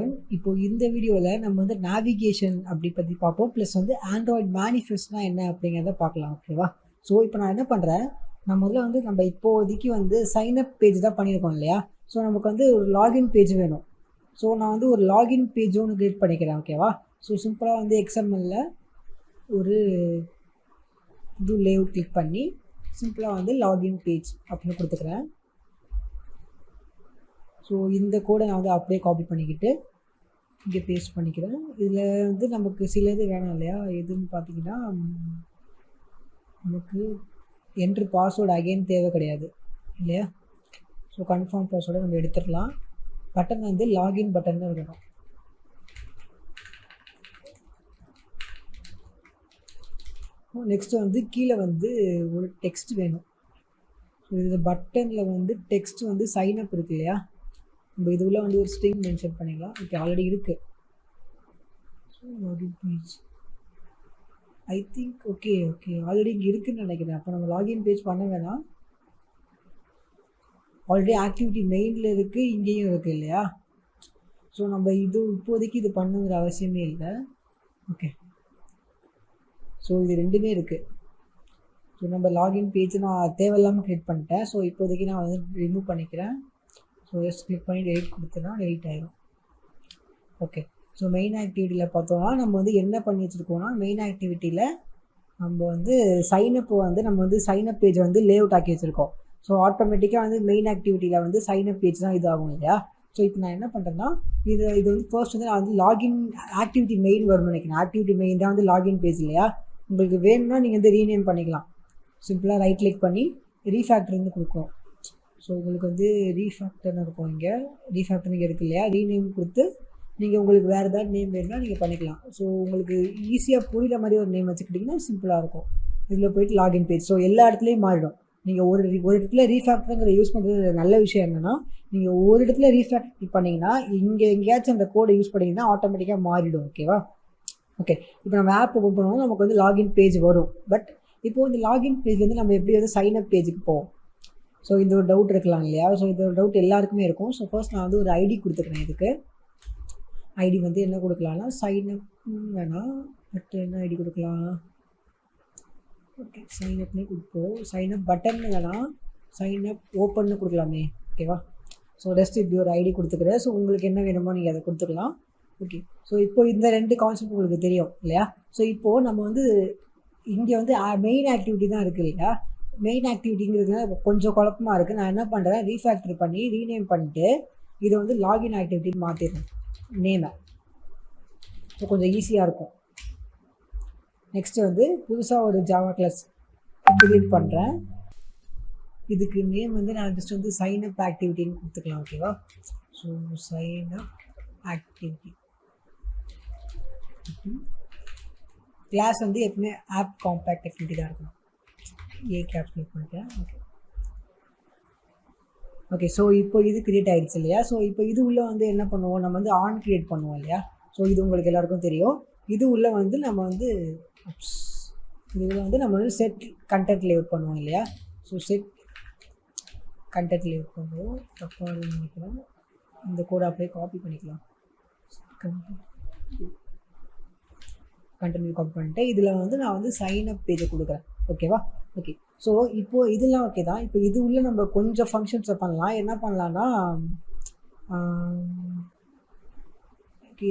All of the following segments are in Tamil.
எவ்ரிவன். இப்போ இந்த வீடியோவில் நம்ம வந்து நேவிகேஷன் அப்படி பற்றி பார்ப்போம். ப்ளஸ் வந்து ஆண்ட்ராய்ட் மேனிஃபெஸ்ட்னா என்ன அப்படிங்கிறத பார்க்கலாம். ஓகேவா? ஸோ இப்போ நான் என்ன பண்ணுறேன், நான் முதல்ல வந்து நம்ம இப்போதைக்கு வந்து சைன்அப் பேஜ் தான் பண்ணியிருக்கோம் இல்லையா? ஸோ நமக்கு வந்து ஒரு லாகின் பேஜ் வேணும். ஸோ நான் வந்து ஒரு லாகின் பேஜ் ஒன்று கிரியேட் பண்ணிக்கிறேன். ஓகேவா? ஸோ சிம்பிளாக வந்து XML-ல ஒரு இது லேஅவுட் கிளிக் பண்ணி சிம்பிளாக வந்து லாகின் பேஜ் அப்படின்னு கொடுத்துக்கிறேன். ஸோ இந்த கோடை நான் வந்து அப்படியே காப்பி பண்ணிக்கிட்டு இங்கே பேஸ்ட் பண்ணிக்கிறேன். இதில் வந்து நமக்கு சில இது வேணாம் இல்லையா? எதுன்னு பார்த்தீங்கன்னா நமக்கு என்ட்ரு பாஸ்வேர்டு அகைன் தேவை கிடையாது இல்லையா? ஸோ கன்ஃபார்ம் பாஸ்வேர்டை நம்ம எடுத்துடலாம். பட்டன் வந்து லாகின் பட்டன் தான் இருக்கணும். நெக்ஸ்ட்டு வந்து கீழே வந்து ஒரு டெக்ஸ்ட் வேணும். ஸோ இந்த பட்டனில் வந்து டெக்ஸ்ட் வந்து சைன்அப் இருக்கு இல்லையா? நம்ம இதுக்குள்ளே வந்து ஒரு ஸ்ட்ரிங் மென்ஷன் பண்ணிக்கலாம். ஓகே, ஆல்ரெடி இருக்குது. So login page I think okay already இங்கே இருக்குதுன்னு நினைக்கிறேன். அப்போ நம்ம லாகின் பேஜ் பண்ண வேணாம். ஆல்ரெடி ஆக்டிவிட்டி மெயினில் இருக்குது, இங்கேயும் இருக்குது இல்லையா? ஸோ நம்ம இது இப்போதைக்கு இது பண்ணுங்கிற அவசியமே இல்லை. ஓகே, ஸோ இது ரெண்டுமே இருக்குது. ஸோ நம்ம லாகின் பேஜ் நான் தேவையில்லாமல் க்ரியேட் பண்ணிட்டேன். ஸோ இப்போதைக்கு நான் வந்து ரிமூவ் பண்ணிக்கிறேன். ஸோ ஜஸ்ட் கிளிக் பண்ணி டெலிட் கொடுத்தனா டெலிட் ஆகிடும். ஓகே, ஸோ மெயின் ஆக்டிவிட்டியில் பார்த்தோம்னா நம்ம வந்து என்ன பண்ணி வச்சுருக்கோம்னா, மெயின் ஆக்டிவிட்டியில் நம்ம வந்து சைனப் வந்து நம்ம வந்து சைனப் பேஜ் வந்து லேஅவுட் ஆக்கி வச்சுருக்கோம். ஸோ ஆட்டோமேட்டிக்காக வந்து மெயின் ஆக்டிவிட்டியில் வந்து சைனப் பேஜ் தான் இதாகும் இல்லையா? ஸோ இப்போ நான் என்ன பண்ணுறேன்னா இது வந்து ஃபர்ஸ்ட் வந்து நான் வந்து லாகின் ஆக்டிவிட்டி மெயின் வரும்னு நினைக்கிறேன். ஆக்டிவிட்டி மெயின் தான் வந்து லாகின் பேஜ் இல்லையா? உங்களுக்கு வேணும்னா நீங்கள் வந்து ரீநேம் பண்ணிக்கலாம். சிம்பிளாக ரைட் கிளிக் பண்ணி ரீஃபேக்டர்னு கொடுக்கும். ஸோ உங்களுக்கு வந்து ரீஃபேக்டர்னு இருக்கும். இங்கே ரீஃபேக்டர் இங்கே இருக்குது இல்லையா? ரீநேம் கொடுத்து நீங்கள் உங்களுக்கு வேறு ஏதாவது நேம் வேணும்னா நீங்கள் பண்ணிக்கலாம். ஸோ உங்களுக்கு ஈஸியாக புரிகிற மாதிரி ஒரு நேம் வச்சுக்கிட்டிங்கன்னா சிம்பிளாக இருக்கும். இதில் போய்ட்டு லாகின் பேஜ். ஸோ எல்லா இடத்துலையும் மாறிடும். நீங்கள் ஒரு இடத்துல ரீஃபேக்டருங்கிற யூஸ் பண்ணுறது நல்ல விஷயம் என்னென்னா, நீங்கள் ஒரு இடத்துல ரீஃபேக்டர் பண்ணிங்கன்னா இங்கே எங்கேயாச்சும் அந்த கோடை யூஸ் பண்ணிங்கன்னா ஆட்டோமேட்டிக்காக மாறிடும். ஓகேவா? ஓகே, இப்போ நம்ம ஆப் ஓப்பன் பண்ணுவோம், நமக்கு வந்து லாகின் பேஜ் வரும். பட் இப்போது இந்த லாகின் பேஜ்லேருந்து நம்ம எப்படி வந்து சைனப் பேஜுக்கு போவோம்? ஸோ இந்த ஒரு டவுட் இருக்கலாம் இல்லையா? ஸோ இந்த ஒரு டவுட் எல்லாருக்குமே இருக்கும். ஸோ ஃபர்ஸ்ட் நான் வந்து ஒரு ஐடி கொடுத்துக்கிறேன். இதுக்கு ஐடி வந்து என்ன கொடுக்கலாம்னா சைனப் வேணாம், பட் என்ன ஐடி கொடுக்கலாம்? ஓகே, சைனப்னே கொடுப்போம். சைனப் பட்டன் வேணாம், சைனப் ஓப்பன்னு கொடுக்கலாமே. ஓகேவா? ஸோ ஜஸ்ட் இப்படி ஒரு ஐடி கொடுத்துக்கிறேன். ஸோ உங்களுக்கு என்ன வேணுமோ நீங்கள் அதை கொடுத்துக்கலாம். ஓகே, ஸோ இப்போ இந்த ரெண்டு கான்செப்ட் உங்களுக்கு தெரியும் இல்லையா? ஸோ இப்போது நம்ம வந்து இங்கே வந்து மெயின் ஆக்டிவிட்டி தான் இருக்குது இல்லையா? மெயின் ஆக்டிவிட்டிங்கிறது கொஞ்சம் குழப்பமாக இருக்குது. நான் என்ன பண்ணுறேன், ரீஃபேக்டர் பண்ணி ரீநேம் பண்ணிட்டு இதை வந்து லாகின் ஆக்டிவிட்டின்னு மாற்றிடுறேன் நேமை. ஸோ கொஞ்சம் ஈஸியாக இருக்கும். நெக்ஸ்ட்டு வந்து புதுசாக ஒரு ஜாவா கிளாஸ் கிரியேட் பண்ணுறேன். இதுக்கு நேம் வந்து நான் ஜஸ்ட் வந்து சைனப் ஆக்டிவிட்டின்னு கொடுத்துக்கலாம். ஓகேவா? ஸோ சைனப் ஆக்டிவிட்டி கிளாஸ் வந்து எப்பவுமே ஆப் காம்பேக்ட் ஆக்டிவிட்டி தான் இருக்கும். கேப் கிளிக் பண்ணிட்டேன். ஓகே, ஸோ இப்போ இது கிரியேட் ஆகிடுச்சு இல்லையா? ஸோ இப்போ இது உள்ளே வந்து என்ன பண்ணுவோம், நம்ம வந்து ஆன் கிரியேட் பண்ணுவோம் இல்லையா? ஸோ இது உங்களுக்கு எல்லாருக்கும் தெரியும். இது உள்ளே வந்து நம்ம வந்து இதில் வந்து நம்ம வந்து செட் கண்டென்ட் லேஅவுட் பண்ணுவோம் இல்லையா? ஸோ செட் கண்டென்ட் லேஅவுட் பண்ணுவோம். தப்பாக நினைக்கிறேன். இந்த கோடை அப்படியே காப்பி பண்ணிக்கலாம். கண்டென்ட் காப்பி பண்ணிட்டு இதில் வந்து நான் வந்து சைனப் பேஜை கொடுக்குறேன். ஓகேவா? ஓகே, ஸோ இப்போது இதெல்லாம் ஓகே தான். இப்போ இது உள்ள நம்ம கொஞ்சம் ஃபங்க்ஷன்ஸை பண்ணலாம். என்ன பண்ணலான்னா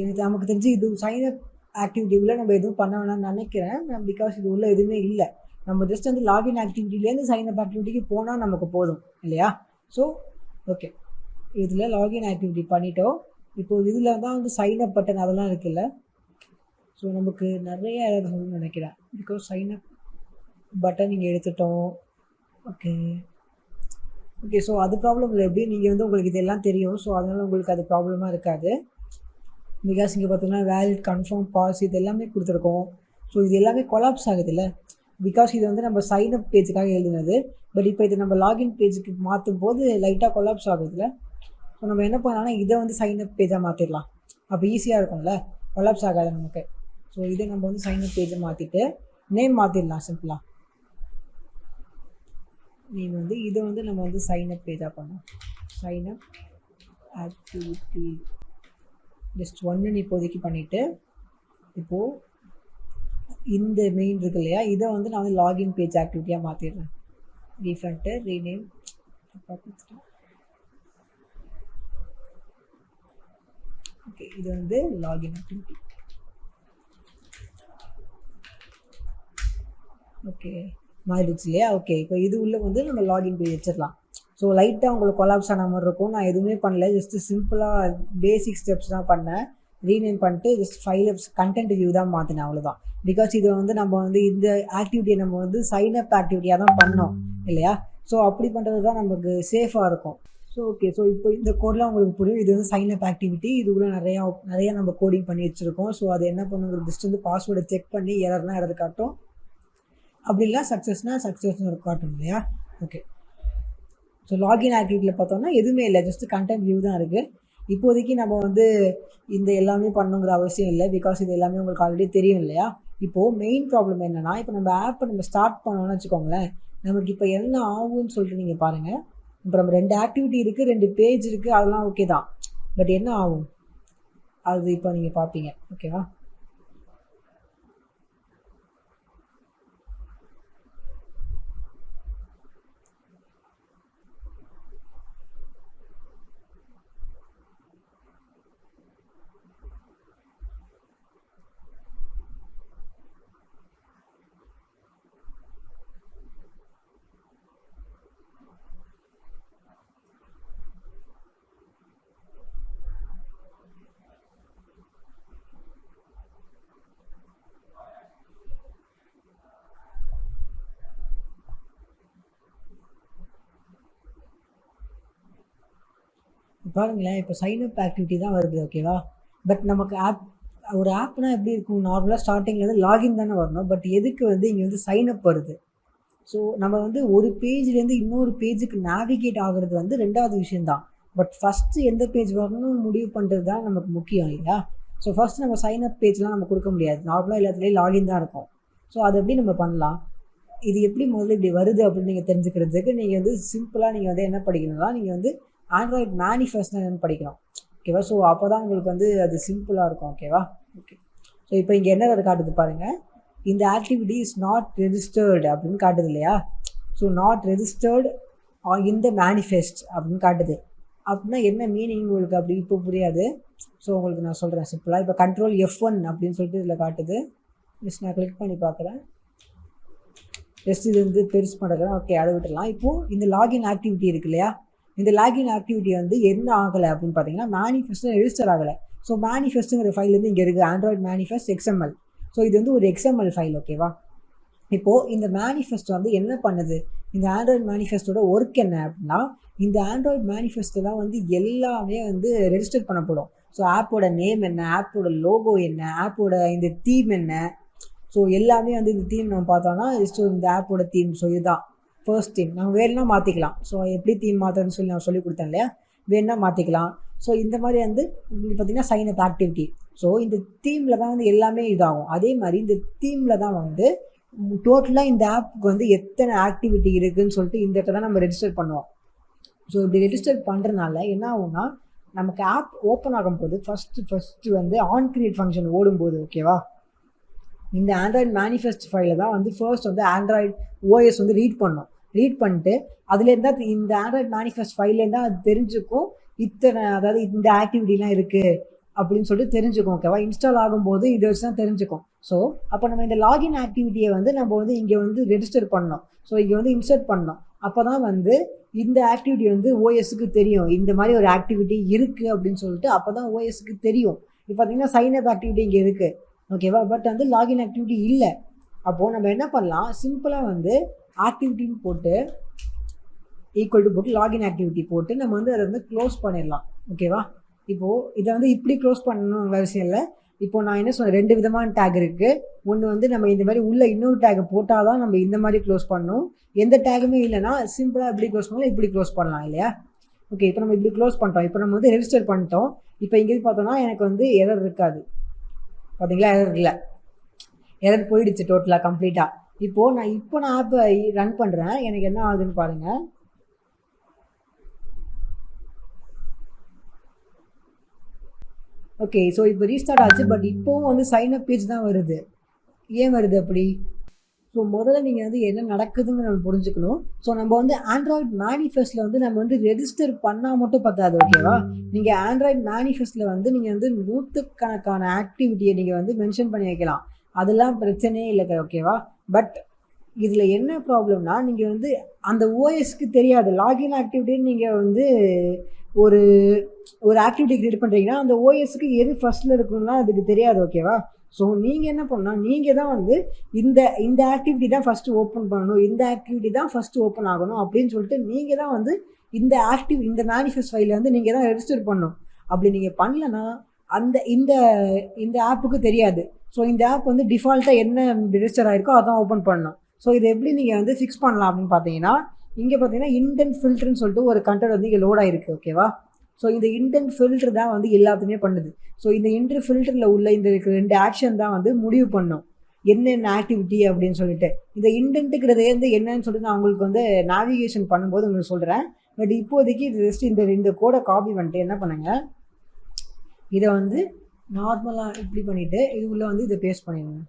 எனக்கு நமக்கு தெரிஞ்சு இது சைனப் ஆக்டிவிட்டி உள்ள நம்ம எதுவும் பண்ண வேணாம்னு நினைக்கிறேன். பிகாஸ் இது உள்ள எதுவுமே இல்லை. நம்ம ஜஸ்ட் வந்து லாகின் ஆக்டிவிட்டிலேருந்து சைனப் ஆக்டிவிட்டிக்கு போனால் நமக்கு போதும் இல்லையா? ஸோ ஓகே, இதில் லாகின் ஆக்டிவிட்டி பண்ணிட்டோம். இப்போது இதில் தான் வந்து சைனப் பட்டன் அதெல்லாம் இருக்குல்ல. ஸோ நமக்கு நிறைய சொல்லணும்னு நினைக்கிறேன். பிகாஸ் சைனப் பட்டன் நீங்கள் எடுத்துட்டோம். ஓகே, ஸோ அது ப்ராப்ளம் இல்லை. எப்படி நீங்கள் வந்து உங்களுக்கு இதெல்லாம் தெரியும். ஸோ அதனால் உங்களுக்கு அது ப்ராப்ளமாக இருக்காது. பிகாஸ் இங்கே பார்த்தீங்கன்னா வேலிட், கன்ஃபார்ம், பாஸ் இது எல்லாமே கொடுத்துருக்கோம். ஸோ இது எல்லாமே கொலாப்ஸ் ஆகுது இல்லை? பிகாஸ் இது வந்து நம்ம சைனப் பேஜுக்காக எழுதுனது. பட் இப்போ இது நம்ம லாகின் பேஜுக்கு மாற்றும் போது லைட்டாக கொலாப்ஸ் ஆகுதுல்ல. ஸோ நம்ம என்ன பண்ணலாம்னா இதை வந்து சைனப் பேஜாக மாற்றிடலாம். அப்போ ஈஸியாக இருக்கும்ல, கொலாப்ஸ் ஆகாது நமக்கு. ஸோ இதை நம்ம வந்து சைனப் பேஜை மாற்றிட்டு நேம் மாற்றிடலாம். சிம்பிளாக நேம் வந்து இதை வந்து நம்ம வந்து சைனப் பேஜாக பண்ணோம். சைனப் ஆக்டிவிட்டி ஜஸ்ட் 1 இப்போதைக்கு பண்ணிவிட்டு இப்போது இந்த மெயின் இருக்கு இல்லையா, இதை வந்து நான் வந்து லாகின் பேஜ் ஆக்டிவிட்டியாக மாற்றிடுறேன். ரீஃபண்ட் ரீநேம் ஓகே, இது வந்து லாகின் ஆக்டிவிட்டி. ஓகே மாறிடுச்சு இல்லையா. ஓகே, இப்போ இது உள்ள வந்து நம்ம லாகின் பேஜ் வச்சிடலாம். ஸோ லைட்டாக உங்களுக்கு கொலாப்ஸ் ஆன மாதிரி இருக்கும். நான் எதுவுமே பண்ணல, ஜஸ்ட்டு சிம்பிளாக பேசிக் ஸ்டெப்ஸ் தான் பண்ணேன். ரீநேம் பண்ணிட்டு ஜஸ்ட் ஃபைல் கண்டென்ட் வியூ தான் மாற்றினேன், அவ்வளோதான். பிகாஸ் இது வந்து நம்ம வந்து இந்த ஆக்டிவிட்டியை நம்ம வந்து சைன் அப் ஆக்டிவிட்டியாக தான் பண்ணோம் இல்லையா. ஸோ அப்படி பண்ணுறது தான் நமக்கு சேஃபாக இருக்கும். ஸோ ஓகே, ஸோ இப்போ இந்த கோட்லாம் உங்களுக்கு புரியும். இது வந்து சைன் அப் ஆக்டிவிட்டி. இதுக்குள்ளே நிறையா நம்ம கோடிங் பண்ணி வச்சுருக்கோம். ஸோ அது என்ன பண்ணுங்கிறது ஜஸ்ட் வந்து பாஸ்வேர்டை செக் பண்ணி எரர்னால் எரர் காட்டும், அப்படிலாம் சக்ஸஸ்னால் சக்ஸஸ்னு காட்டும் இல்லையா. ஓகே, ஸோ லாகின் ஆக்டிவிட்டியில் பார்த்தோம்னா எதுவுமே இல்லை, ஜஸ்ட்டு கண்டென்ட் வியூ தான் இருக்குது. இப்போதைக்கு நம்ம வந்து இந்த எல்லாமே பண்ணுங்கிற அவசியம் இல்லை, பிகாஸ் இது எல்லாமே உங்களுக்கு ஆல்ரெடி தெரியும் இல்லையா. இப்போது மெயின் ப்ராப்ளம் என்னென்னா, இப்போ நம்ம ஆப்பை நம்ம ஸ்டார்ட் பண்ணோம்னு வச்சுக்கோங்களேன், நமக்கு இப்போ என்ன ஆகும்னு சொல்லிட்டு நீங்கள் பாருங்கள். இப்போ நம்ம 2 ஆக்டிவிட்டி இருக்குது, 2 பேஜ் இருக்குது, அதெல்லாம் ஓகே தான். பட் என்ன ஆகும் அது இப்போ நீங்கள் பார்ப்பீங்க. ஓகேவா. பாருங்களேன், இப்போ சைன் அப் ஆக்டிவிட்டி தான் வருது. ஓகேவா. பட் நமக்கு ஒரு ஆப்னா எப்படி இருக்கும், நார்மலாக ஸ்டார்டிங்லேருந்து லாகின் தானே வரணும். பட் எதுக்கு வந்து இங்கே வந்து சைன் அப் வருது. ஸோ நம்ம வந்து ஒரு பேஜ்லேருந்து இன்னொரு பேஜுக்கு நேவிகேட் ஆகிறது வந்து 2வது விஷயந்தான். பட் ஃபஸ்ட்டு எந்த பேஜ் வரணும்னு முடிவு பண்ணுறது தான் நமக்கு முக்கியம் இல்லையா. ஸோ ஃபஸ்ட்டு நம்ம சைன் அப் பேஜ்லாம் நம்ம கொடுக்க முடியாது, நார்மலாக எல்லாத்துலேயும் லாகின் தான் இருக்கும். ஸோ அதை எப்படி நம்ம பண்ணலாம், இது எப்படி முதல்ல இப்படி வருது அப்படின்னு நீங்கள் தெரிஞ்சுக்கிறதுக்கு நீங்கள் வந்து சிம்பிளாக நீங்கள் வந்து என்ன படிக்கணும்னா, நீங்கள் வந்து ஆண்ட்ராய்ட் மேனிஃபெஸ்ட்னு என்னென்னு படிக்கணும். ஓகேவா. ஸோ அப்போ தான் உங்களுக்கு வந்து அது சிம்பிளாக இருக்கும். ஓகேவா. ஓகே, ஸோ இப்போ இங்கே என்ன வேறு காட்டுது பாருங்கள், இந்த ஆக்டிவிட்டி இஸ் நாட் ரெஜிஸ்டர்டு அப்படின்னு காட்டுது இல்லையா. ஸோ நாட் ரெஜிஸ்டர்டு இந்த மேனிஃபெஸ்ட் அப்படின்னு காட்டுது. அப்படின்னா என்ன மீனிங் உங்களுக்கு அப்படி இப்போ புரியாது. ஸோ உங்களுக்கு நான் சொல்கிறேன் சிம்பிளாக. இப்போ Ctrl F1 அப்படின்னு சொல்லிட்டு இதில் காட்டுது. ஜஸ்ட் நான் கிளிக் பண்ணி பார்க்குறேன். ஜஸ்ட் இது வந்து பெருசு பண்ணுறேன். ஓகே, அதை விட்டுடலாம். இப்போது இந்த லாகின் ஆக்டிவிட்டி இருக்கு இல்லையா, இந்த லாகின் ஆக்டிவிட்டி வந்து என்ன ஆகலை அப்படின்னு பார்த்தீங்கன்னா, மேனிஃபெஸ்ட்டு ரெஜிஸ்டர் ஆகலை. ஸோ மேனிஃபெஸ்ட்டுங்கிற ஃபைல் வந்து இங்கே இருக்குது, ஆண்ட்ராய்ட் மேனிஃபெஸ்ட் XML. ஸோ இது வந்து ஒரு XML ஃபைல். ஓகேவா. இப்போது இந்த மேனிஃபெஸ்ட் வந்து என்ன பண்ணுது, இந்த ஆண்ட்ராய்ட் மேனிஃபெஸ்ட்டோட ஒர்க் என்ன அப்படின்னா, இந்த ஆண்ட்ராய்ட் மேனிஃபெஸ்ட்டில் தான் வந்து எல்லாமே வந்து ரெஜிஸ்டர் பண்ணப்படும். ஸோ ஆப்போட நேம் என்ன, ஆப்போட லோகோ என்ன, ஆப்போட இந்த தீம் என்ன, ஸோ எல்லாமே வந்து இந்த தீம் நம்ம பார்த்தோன்னா இந்த ஆப்போட தீம். ஸோ இதுதான் ஃபர்ஸ்ட் தீம். நம்ம வேணும்னா மாற்றிக்கலாம். ஸோ எப்படி தீம் மாற்றுறதுன்னு சொல்லி நான் சொல்லி கொடுத்தேன் இல்லையா, வேணும்னா மாற்றிக்கலாம். ஸோ இந்த மாதிரி வந்து உங்களுக்கு பார்த்திங்கன்னா சைன் அப் ஆக்டிவிட்டி. ஸோ இந்த தீமில் தான் வந்து எல்லாமே இதாகும். அதே மாதிரி இந்த தீமில் தான் வந்து டோட்டலாக இந்த ஆப்புக்கு வந்து எத்தனை ஆக்டிவிட்டி இருக்குதுன்னு சொல்லிட்டு இந்த இடத்த தான் நம்ம ரெஜிஸ்டர் பண்ணுவோம். ஸோ இப்படி ரெஜிஸ்டர் பண்ணுறதுனால என்ன ஆகும்னா, நமக்கு ஆப் ஓப்பன் ஆகும்போது ஃபஸ்ட்டு வந்து ஆன் கிரியேட் ஃபங்க்ஷன் ஓடும்போது, ஓகேவா, இந்த ஆண்ட்ராய்ட் மேனிஃபெஸ்ட் ஃபைலில் தான் வந்து ஃபர்ஸ்ட் வந்து ஆண்ட்ராய்ட் OS வந்து ரீட் பண்ணிட்டு அதுலேருந்து தான் இந்த ஆண்ட்ராய்ட் மேனிஃபெஸ்ட் ஃபைல்லேருந்து தான் அது தெரிஞ்சுக்கும் இத்தனை, அதாவது இந்த ஆக்டிவிட்டிலாம் இருக்குது அப்படின்னு சொல்லிட்டு தெரிஞ்சுக்கும். ஓகேவா. இன்ஸ்டால் ஆகும்போது இதை வச்சு தான் தெரிஞ்சுக்கும். ஸோ அப்போ நம்ம இந்த லாகின் ஆக்டிவிட்டியை வந்து நம்ம வந்து இங்கே வந்து ரெஜிஸ்டர் பண்ணோம். ஸோ இங்கே வந்து இன்சர்ட் பண்ணோம். அப்போ தான் வந்து இந்த ஆக்டிவிட்டி வந்து OSக்கு தெரியும், இந்த மாதிரி ஒரு ஆக்டிவிட்டி இருக்குது அப்படின்னு சொல்லிட்டு அப்போ தான் OSக்கு தெரியும். இப்போ பார்த்தீங்கன்னா சைன் அப் ஆக்டிவிட்டி இங்கே இருக்குது. ஓகேவா. பட் வந்து லாகின் ஆக்டிவிட்டி இல்லை. அப்போது நம்ம என்ன பண்ணலாம், சிம்பிளாக வந்து ஆக்டிவிட்டின்னு போட்டு ஈக்குவல் டு போட்டு லாகின் ஆக்டிவிட்டி போட்டு நம்ம வந்து அதை வந்து க்ளோஸ் பண்ணிடலாம். ஓகேவா. இப்போது இதை வந்து இப்படி க்ளோஸ் பண்ணணுங்கிற அவசியம் இல்லை. இப்போ நான் என்ன சொன்னேன், 2 விதமான டேக் இருக்குது. ஒன்று வந்து நம்ம இந்த மாதிரி உள்ள இன்னொரு டேக் போட்டால் தான் நம்ம இந்த மாதிரி க்ளோஸ் பண்ணணும். எந்த டேக்குமே இல்லைனா சிம்பிளாக இப்படி க்ளோஸ் பண்ணலாம், இப்படி க்ளோஸ் பண்ணலாம் இல்லையா. ஓகே, இப்போ நம்ம இப்படி க்ளோஸ் பண்ணிட்டோம். இப்போ நம்ம வந்து ரெஜிஸ்டர் பண்ணிட்டோம். இப்போ இங்கே பார்த்தோன்னா எனக்கு வந்து எரர் இருக்காது. பார்த்தீங்களா, எரர் இல்லை, எரர் போயிடுச்சு டோட்டலாக கம்ப்ளீட்டாக. இப்போது நான் ஆப்பை ரன் பண்ணுறேன், எனக்கு என்ன ஆகுதுன்னு பாருங்கள். ஓகே, ஸோ இப்போ ரீஸ்டார்ட் ஆச்சு. பட் இப்போவும் வந்து சைன் அப் பேஜ் தான் வருது. ஏன் வருது அப்படி? ஸோ முதல்ல நீங்கள் வந்து என்ன நடக்குதுன்னு நம்ம புரிஞ்சுக்கணும். ஸோ நம்ம வந்து ஆண்ட்ராய்ட் மேனிஃபெஸ்ட்டில் வந்து நம்ம வந்து ரெஜிஸ்டர் பண்ணால் மட்டும் பத்தாது, ஓகேவா? நீங்கள் ஆண்ட்ராய்ட் மேனிஃபெஸ்ட்டில் வந்து நீங்கள் வந்து நூற்றுக்கணக்கான ஆக்டிவிட்டியை நீங்கள் வந்து மென்ஷன் பண்ணி வைக்கலாம். அதெல்லாம் பிரச்சனையே இல்லை, ஓகேவா? பட் இதில் என்ன ப்ராப்ளம்னா, நீங்கள் வந்து அந்த ஓஎஸ்க்கு தெரியாது. லாகின் ஆக்டிவிட்டின்னு நீங்கள் வந்து ஒரு ஒரு ஆக்டிவிட்டி க்ரியேட் பண்ணுறீங்கன்னா அந்த ஓஎஸ்க்கு எது ஃபஸ்ட்டில் இருக்குன்னா அதுக்கு தெரியாது, ஓகேவா? ஸோ நீங்கள் என்ன பண்ணால், நீங்கள் தான் வந்து இந்த இந்த ஆக்டிவிட்டி தான் ஃபஸ்ட்டு ஓப்பன் பண்ணணும், இந்த ஆக்டிவிட்டி தான் ஃபஸ்ட்டு ஓப்பன் ஆகணும் அப்படின்னு சொல்லிட்டு நீங்கள் தான் வந்து இந்த மேனிஃபெஸ்ட் ஃபைலில் வந்து நீங்கள் தான் ரெஜிஸ்டர் பண்ணணும். அப்படி நீங்கள் பண்ணலன்னா அந்த இந்த இந்த ஆப்புக்கு தெரியாது. ஸோ இந்த ஆப் வந்து டிஃபால்ட்டாக என்ன ரெஜிஸ்டர் ஆகிருக்கோ அதான் ஓப்பன் பண்ணணும். ஸோ இதை எப்படி நீங்கள் வந்து ஃபிக்ஸ் பண்ணலாம் அப்படின்னு பார்த்தீங்கன்னா, இங்கே பார்த்தீங்கன்னா இன்டென்ட் ஃபில்டர்னு சொல்லிட்டு ஒரு கண்டென்ட் வந்து இங்கே லோட் ஆகிருக்கு, ஓகேவா? ஸோ இந்த இன்டென்ட் ஃபில்டர் தான் வந்து எல்லாத்தையுமே பண்ணுது. ஸோ இந்த இன்டென்ட் ஃபில்டரில் உள்ள இந்த 2 ஆக்ஷன் தான் வந்து முடிவு பண்ணும் என்னென்ன ஆக்டிவிட்டி அப்படின்னு சொல்லிட்டு. இந்த இன்டென்ட்டுங்கிறது வந்து என்னன்னு சொல்லிட்டு நான் உங்களுக்கு வந்து நேவிகேஷன் பண்ணும்போது உங்களுக்கு சொல்கிறேன். பட் இப்போதைக்கு இது ஜஸ்ட் இந்த கோடை காப்பி பண்ணிட்டு என்ன பண்ணுங்கள், இதை வந்து நார்மலாக இப்படி பண்ணிவிட்டு இது உள்ளே வந்து இதை பேஸ்ட் பண்ணிடுங்க.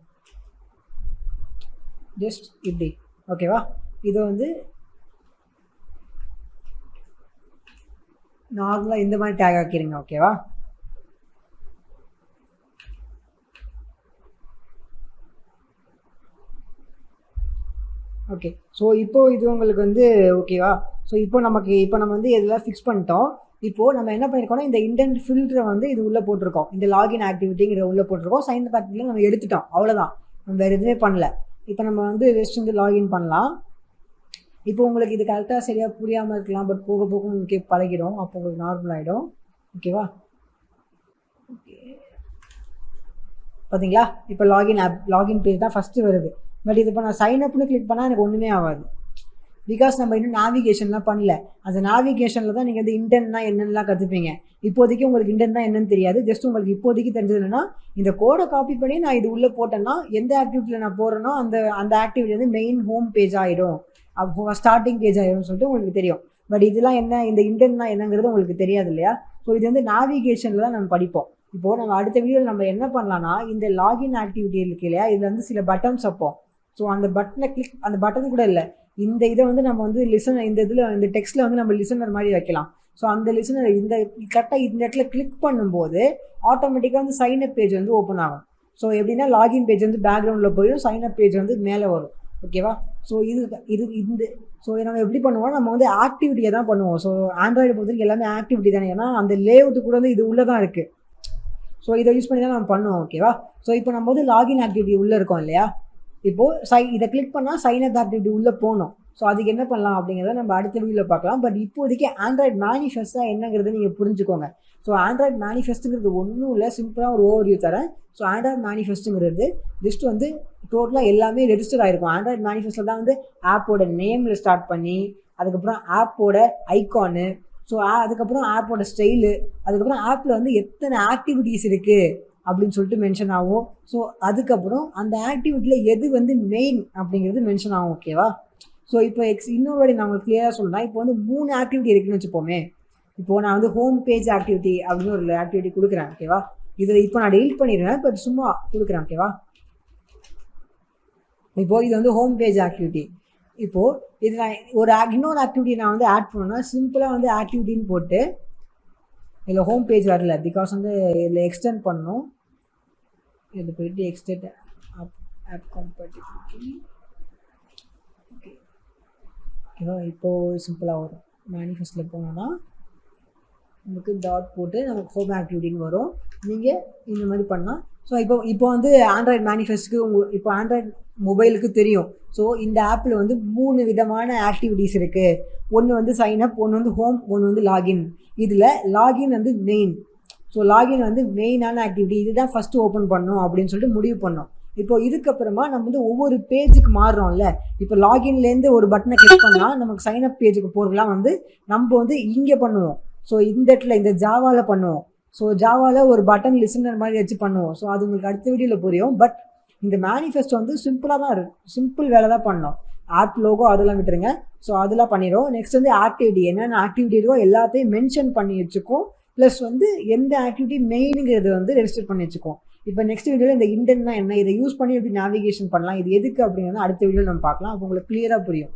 ஜஸ்ட் இப்படி, ஓகேவா? இதை வந்து நார்மலாக இந்த மாதிரி டேக் ஆக்கிடுங்க, ஓகேவா? ஓகே, ஸோ இப்போது இது உங்களுக்கு வந்து ஓகேவா? ஸோ இப்போ நம்ம வந்து இதெல்லாம் ஃபிக்ஸ் பண்ணிட்டோம். இப்போது நம்ம என்ன பண்ணியிருக்கோம்னா, இந்த இன்டென்ட் ஃபில்டரை வந்து இது உள்ளே போட்டிருக்கோம். இந்த லாகின் ஆக்டிவிட்டிங்கிற உள்ளே போட்டிருக்கோம். சைன் அப் ஆக்டிவிட்டியில் நம்ம எடுத்துட்டோம், அவ்வளோதான். நம்ம வேறு எதுவுமே பண்ணல. இப்போ நம்ம வந்து ரெஸ்ட் வந்து லாகின் பண்ணலாம். இப்போ உங்களுக்கு இது கரெக்டாக சரியாக புரியாமல் இருக்கலாம். பட் போக போக உங்களுக்கு பழகிடும். அப்போ உங்களுக்கு நார்மல் ஆகிடும், ஓகேவா? ஓகே, பார்த்தீங்களா? இப்போ லாகின் பேஜ் தான் ஃபஸ்ட்டு வருது. பட் இது இப்போ நான் சைன் அப்னு கிளிக் பண்ணால் எனக்கு ஒன்றுமே ஆகாது. பிகாஸ் நம்ம இன்னும் நேவிகேஷன்லாம் பண்ணல. அந்த நேவிகேஷனில் தான் நீங்கள் வந்து இன்டென்ட்னா என்னென்னலாம் கற்றுப்பீங்க. இப்போதைக்கு உங்களுக்கு இன்டென்ட்னா என்னன்னு தெரியாது. ஜஸ்ட் உங்களுக்கு இப்போதைக்கு தெரிஞ்சதுன்னா, இந்த கோடை காப்பி பண்ணி நான் இது உள்ளே போட்டேன்னா எந்த ஆக்டிவிட்டியில் நான் போகிறேனோ அந்த ஆக்டிவிட்டி வந்து மெயின் ஹோம் பேஜ் ஆகிடும், அப்போ ஸ்டார்டிங் பேஜ் ஆகிடும்னு சொல்லிட்டு உங்களுக்கு தெரியும். பட் இதெல்லாம் என்ன, இந்த இன்டென்ட்னா என்னங்கிறது உங்களுக்கு தெரியாது இல்லையா? ஸோ இது வந்து நேவிகேஷனில் தான் நம்ம படிப்போம். இப்போது நம்ம அடுத்த வீடியோவில் நம்ம என்ன பண்ணலாம்னா, இந்த லாகின் ஆக்டிவிட்டி இருக்கு இல்லையா, இதில் வந்து சில பட்டன்ஸ் வைப்போம். ஸோ அந்த பட்டனை அந்த பட்டன் கூட இல்லை, இந்த இதை வந்து நம்ம வந்து இந்த டெக்ஸ்ட்டில் வந்து நம்ம லிசனர் மாதிரி வைக்கலாம். ஸோ அந்த லிசனர் கரெக்டாக இந்த இடத்துல கிளிக் பண்ணும்போது ஆட்டோமேட்டிக்காக வந்து சைன் அப் பேஜ் வந்து ஓப்பன் ஆகும். ஸோ எப்படின்னா லாகின் பேஜ் வந்து பேக்ரவுண்டில் போயிடும், சைன் அப் பேஜ் வந்து மேலே வரும், ஓகேவா? ஸோ ஸோ நம்ம எப்படி பண்ணுவோம், நம்ம வந்து ஆக்டிவிட்டியை தான் பண்ணுவோம். ஸோ ஆண்ட்ராய்டு பொறுத்தவரைக்கும் எல்லாமே ஆக்டிவிட்டி தானே, ஏன்னா அந்த லேஅவுட்டு கூட வந்து இது உள்ளே தான் இருக்குது. ஸோ இதை யூஸ் பண்ணி தான் நம்ம பண்ணுவோம், ஓகேவா? ஸோ இப்போ நம்ம வந்து லாகின் ஆக்டிவிட்டி உள்ளே இருக்கோம் இல்லையா? இப்போது இதை கிளிக் பண்ணால் சைன் அப் ஆக்டிவிட்டி உள்ளே போகணும். ஸோ அதுக்கு என்ன பண்ணலாம் அப்படிங்கிறத நம்ம அடுத்த வீடியோவில் பார்க்கலாம். பட் இப்போதைக்கு ஆண்ட்ராய்டு மேனிஃபெஸ்ட்டாக என்னங்கிறது நீங்கள் புரிஞ்சுக்கோங்க. ஸோ ஆண்ட்ராய்டு மேனிஃபெஸ்ட்டுங்கிறது ஒன்றும் இல்லை, சிம்பிளாக ஒரு ஓவர்வியூ தரேன். ஸோ ஆண்ட்ராய்டு மேனிஃபெஸ்ட்டுங்கிறது ஜஸ்ட் வந்து டோட்டலாக எல்லாமே ரெஜிஸ்டர் ஆகிருக்கும். ஆண்ட்ராய்டு மேனிஃபெஸ்ட்டில் தான் வந்து ஆப்போட நேமில் ஸ்டார்ட் பண்ணி, அதுக்கப்புறம் ஆப்போட ஐகானு, ஸோ அதுக்கப்புறம் ஆப்போட ஸ்டைலு, அதுக்கப்புறம் ஆப்பில் வந்து எத்தனை ஆக்டிவிட்டீஸ் இருக்குது அப்படின்னு சொல்லிட்டு மென்ஷன் ஆகும். ஸோ அதுக்கப்புறம் அந்த ஆக்டிவிட்டியில் எது வந்து மெயின் அப்படிங்கிறது மென்ஷன் ஆகும், ஓகேவா? ஸோ இப்போ இன்னொரு வாட்டி நான் உங்களுக்கு கிளியராக சொல்கிறேன். இப்போ வந்து 3 ஆக்டிவிட்டி இருக்குதுன்னு வச்சுப்போமே. இப்போது நான் வந்து ஹோம் பேஜ் ஆக்டிவிட்டி அப்படின்னு ஒரு ஆக்டிவிட்டி கொடுக்குறேன், ஓகேவா? இதில் இப்போ நான் டெலிட் பண்ணிடுறேன், பட் சும்மா கொடுக்குறேன், ஓகேவா? இப்போது இது வந்து ஹோம் பேஜ் ஆக்டிவிட்டி. இப்போது இது நான் இன்னொரு ஆக்டிவிட்டி நான் வந்து ஆட் பண்ணேன்னா, சிம்பிளாக வந்து ஆக்டிவிட்டின்னு போட்டு, இதில் ஹோம் பேஜ் வரல பிகாஸ் வந்து இதில் எக்ஸ்டெண்ட் பண்ணணும். இதில் போயிட்டு எக்ஸ்டெண்ட் ஆப் கம்பேட்டிபிலிட்டி, ஓகே ஓகேவா? இப்போது சிம்பிளாக வரும். மேனிஃபெஸ்ட்டில் போனோன்னா நமக்கு டாட் போட்டு நமக்கு ஹோம் ஆக்டிவிட்டின்னு வரும். நீங்கள் இந்த மாதிரி பண்ணால், ஸோ இப்போ வந்து ஆண்ட்ராய்டு மேனிஃபெஸ்ட்டுக்கு இப்போ ஆண்ட்ராய்டு மொபைலுக்கு தெரியும். ஸோ இந்த ஆப்பில் வந்து 3 விதமான ஆக்டிவிட்டீஸ் இருக்குது. ஒன்று வந்து சைன் அப், ஒன்று வந்து ஹோம், ஒன்று வந்து லாகின். இதில் லாகின் வந்து மெயின். ஸோ லாகின் வந்து மெயினான ஆக்டிவிட்டி, இதுதான் ஃபஸ்ட்டு ஓப்பன் பண்ணணும் அப்படின்னு சொல்லிட்டு முடிவு பண்ணோம். இப்போ இதுக்கப்புறமா நம்ம வந்து ஒவ்வொரு பேஜுக்கு மாறுறோம்ல. இப்போ லாகின்லேருந்து ஒரு பட்டனை கிளிக் பண்ணால் நமக்கு சைன் அப் பேஜுக்கு போகிறதுலாம் வந்து நம்ம வந்து இங்கே பண்ணுவோம். ஸோ இந்த இடத்துல இந்த ஜாவாவில் பண்ணுவோம். ஸோ ஜாவாவில் ஒரு பட்டன் லிசனர் மாதிரி வச்சு பண்ணுவோம். ஸோ அது உங்களுக்கு அடுத்த வீடியோவில் புரியும். பட் இந்த மேனிஃபெஸ்டோ வந்து சிம்பிளாக தான் இருக்கும், சிம்பிள் வேலை தான் பண்ணோம். ஆப் லோகோ அதெல்லாம் விட்டுருங்க. ஸோ அதெல்லாம் பண்ணிடும். நெக்ஸ்ட் வந்து ஆக்டிவிட்டி, என்னென்ன ஆக்டிவிட்டி இருக்கோ எல்லாத்தையும் மென்ஷன் பண்ணி வச்சுக்கும். ப்ளஸ் வந்து எந்த ஆக்டிவிட்டி மெயினுங்கிறது வந்து ரெஜிஸ்டர் பண்ணி வச்சுக்குவோம். இப்போ நெக்ஸ்ட் வீடியோவில் இந்த இண்டென்ட்னா என்ன, இதை யூஸ் பண்ணி எப்படி நேவிகேஷன் பண்ணலாம், இது எதுக்கு அப்படிங்கிறது அடுத்த வீடியோவில் நம்ம பார்க்கலாம். அப்போ உங்களுக்கு கிளியராக புரியும்.